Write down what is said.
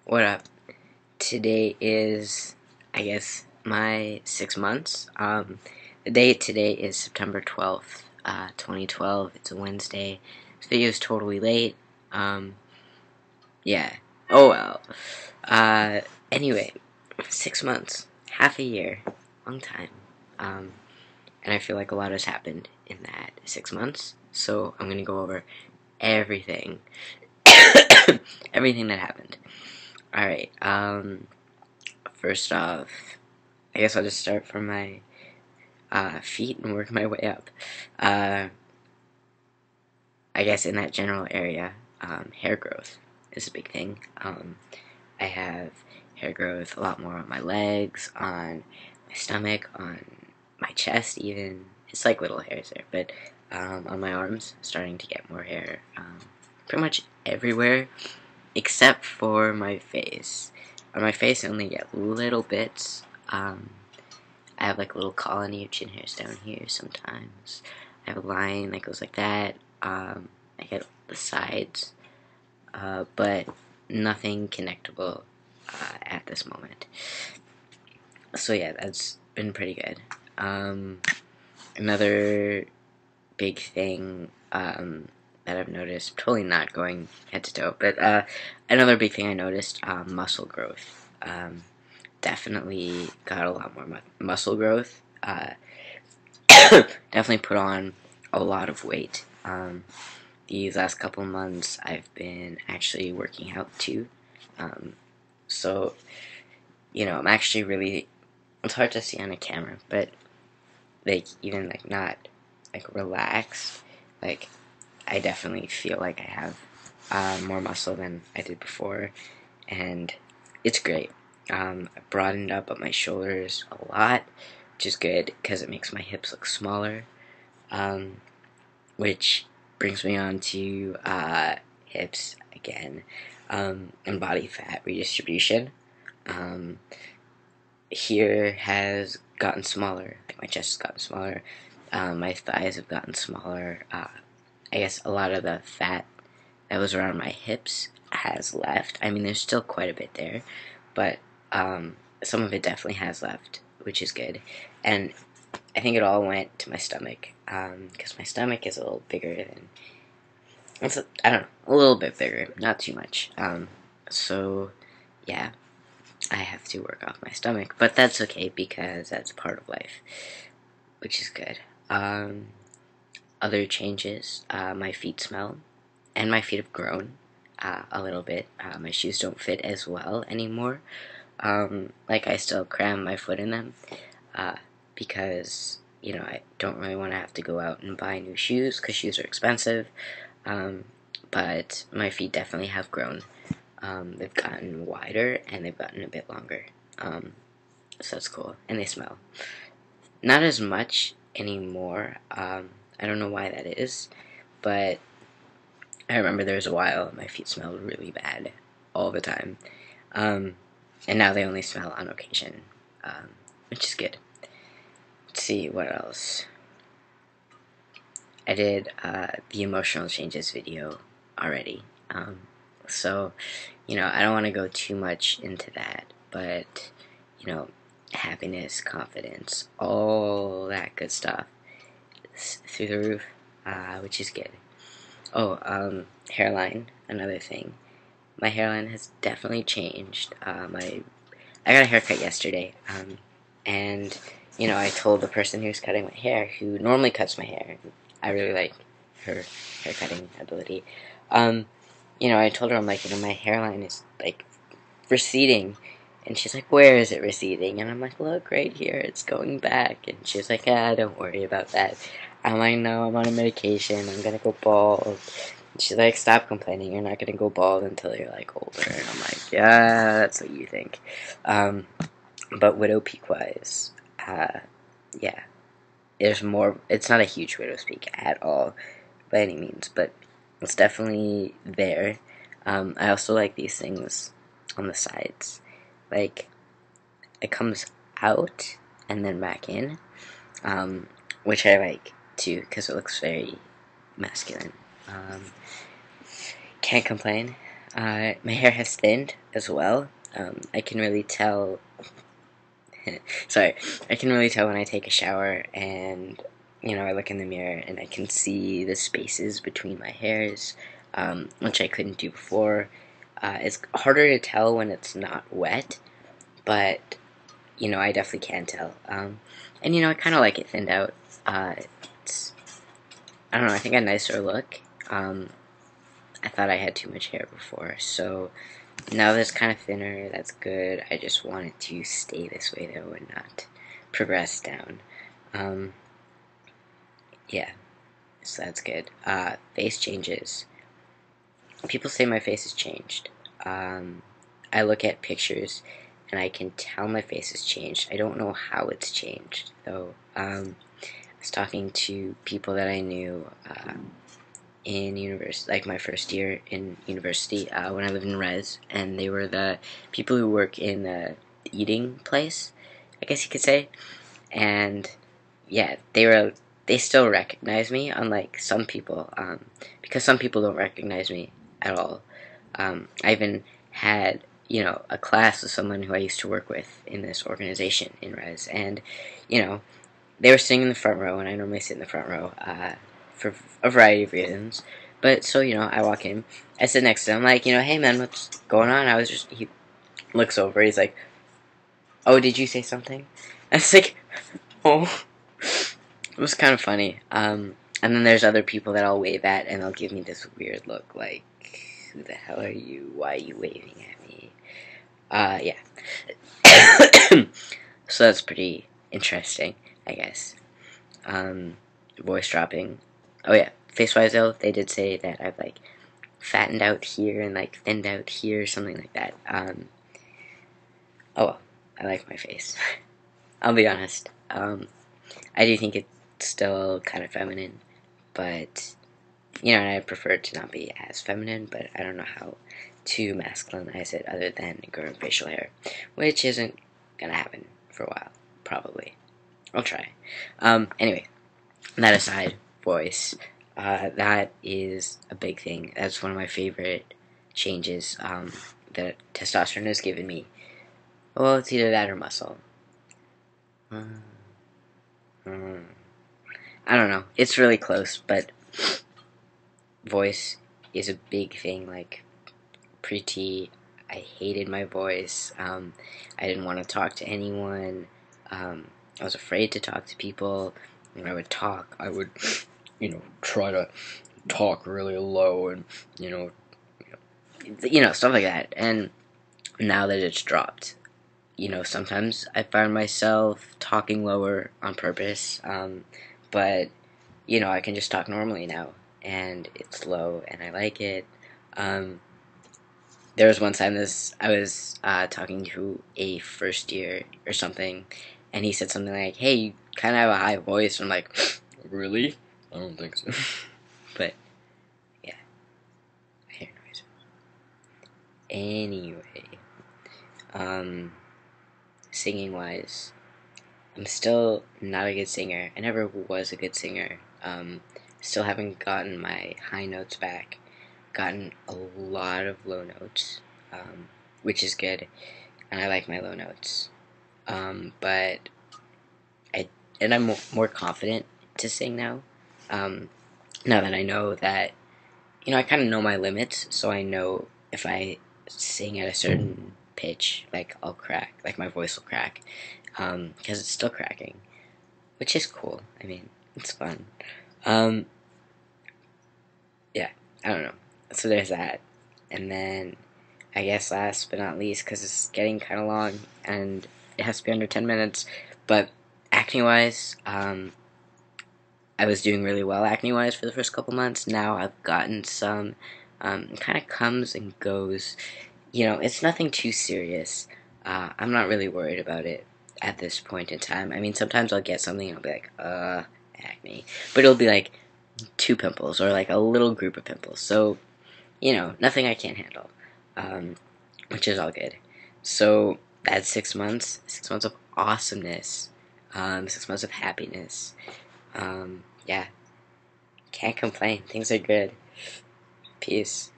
What up? Today is, I guess, my 6 months. The date today is September 12th, 2012. It's a Wednesday. This video is totally late. Yeah. Oh well. Anyway, 6 months. Half a year. Long time. And I feel like a lot has happened in that 6 months. So I'm gonna go over everything. Everything that happened. Alright, first off, I guess I'll just start from my feet and work my way up. I guess in that general area, hair growth is a big thing. I have hair growth a lot more on my legs, on my stomach, on my chest even. It's like little hairs there, but on my arms, starting to get more hair. Pretty much everywhere, except for my face. On my face, I only get little bits. I have like a little colony of chin hairs down here sometimes. I have a line that goes like that. I get the sides, but nothing connectable at this moment. So yeah, that's been pretty good. Another big thing that I've noticed, totally not going head to toe, but another big thing I noticed, muscle growth. Definitely got a lot more muscle growth. Definitely put on a lot of weight. These last couple months, I've been actually working out too. So, I'm actually really, it's hard to see on a camera, but like even like not like relaxed, like I definitely feel like I have more muscle than I did before, and it's great. I broadened up my shoulders a lot, which is good because it makes my hips look smaller, which brings me on to hips again, and body fat redistribution. Here has gotten smaller, like my chest has gotten smaller, my thighs have gotten smaller. I guess a lot of the fat that was around my hips has left. I mean, there's still quite a bit there, but some of it definitely has left, which is good. And I think it all went to my stomach, because my stomach is a little bigger than, I don't know, a little bit bigger, not too much. So, yeah, I have to work off my stomach, but that's okay because that's part of life, which is good. Other changes, my feet smell, and my feet have grown a little bit. My shoes don't fit as well anymore. Like I still cram my foot in them because I don't really want to have to go out and buy new shoes because shoes are expensive. But my feet definitely have grown. They've gotten wider and they've gotten a bit longer. So that's cool, and they smell. Not as much anymore. I don't know why that is, but I remember there was a while my feet smelled really bad all the time. And now they only smell on occasion, which is good. Let's see, what else? I did the emotional changes video already. So, I don't want to go too much into that, but, happiness, confidence, all that good stuff is through the roof, which is good. Oh, hairline, another thing. My hairline has definitely changed. I got a haircut yesterday, and, I told the person who was cutting my hair, who normally cuts my hair, I really like her hair cutting ability, I told her, I'm like, my hairline is, like, receding, and she's like, where is it receding? And I'm like, look, right here, it's going back, and she's like, don't worry about that. I'm like, no, I'm on a medication, I'm gonna go bald. And she's like, stop complaining, you're not gonna go bald until you're, like, older, and I'm like, yeah, that's what you think. But widow peak-wise, yeah, there's more, it's not a huge widow's peak at all, by any means, but it's definitely there. I also like these things on the sides. Like, it comes out and then back in, which I like too, because it looks very masculine. Can't complain. My hair has thinned as well. I can really tell. Sorry, I can really tell when I take a shower and I look in the mirror and I can see the spaces between my hairs, which I couldn't do before. It's harder to tell when it's not wet, but I definitely can tell. And I kind of like it thinned out. It's I don't know. I think a nicer look. I thought I had too much hair before, so now that it's kind of thinner, that's good. I just want it to stay this way though and not progress down. Um, yeah, so that's good. Face changes. People say my face has changed. I look at pictures and I can tell my face has changed. I don't know how it's changed though. I was talking to people that I knew in university, like my first year in university, when I lived in res, and they were the people who work in the eating place, I guess you could say. And yeah, they still recognize me, unlike some people, because some people don't recognize me at all. I even had a class with someone who I used to work with in this organization in res, and you know they were sitting in the front row, and I normally sit in the front row for a variety of reasons. But so I walk in, I sit next to him, like hey man, what's going on? He looks over, he's like, oh, did you say something? I was like, oh, it was kind of funny. And then there's other people that I'll wave at, and they'll give me this weird look, like, who the hell are you? Why are you waving at me? Yeah. So that's pretty interesting, I guess. Voice dropping. Oh yeah, face-wise though, they did say that I've like fattened out here and like thinned out here, something like that. Oh well, I like my face. I'll be honest. I do think it's still kind of feminine, but and I prefer it to not be as feminine, but I don't know how to masculinize it other than growing facial hair, which isn't gonna happen for a while, probably. I'll try. Anyway, that aside, voice. That is a big thing. That's one of my favorite changes that testosterone has given me. Well, it's either that or muscle. Uh, uh, I don't know. It's really close, but voice is a big thing. Like, pre-T, I hated my voice. I didn't want to talk to anyone. I was afraid to talk to people. When I would talk, I would, try to talk really low and, stuff like that. And now that it's dropped, sometimes I find myself talking lower on purpose. But, I can just talk normally now. And it's low, and I like it. There was one time I was talking to a first year or something, and he said something like, "Hey, you kind of have a high voice." And I'm like, "Really? I don't think so." But yeah, I hear noise. Anyway, singing wise, I'm still not a good singer. I never was a good singer. Still haven't gotten my high notes back. Gotten a lot of low notes, which is good, and I like my low notes. But I'm more confident to sing now. Um, now that I know that, I kind of know my limits, so I know if I sing at a certain pitch, like I'll crack, like my voice will crack, because it's still cracking, which is cool. I mean, it's fun. Um, yeah, I don't know. So there's that, and then I guess last but not least, because it's getting kind of long and it has to be under 10 minutes, but acne wise, I was doing really well acne wise for the first couple months. Now I've gotten some, it kind of comes and goes. It's nothing too serious. I'm not really worried about it at this point in time. I mean, sometimes I'll get something and I'll be like, acne. But it'll be like 2 pimples or like a little group of pimples. So, nothing I can't handle, which is all good. So that's 6 months. 6 months of awesomeness. 6 months of happiness. Yeah, can't complain. Things are good. Peace.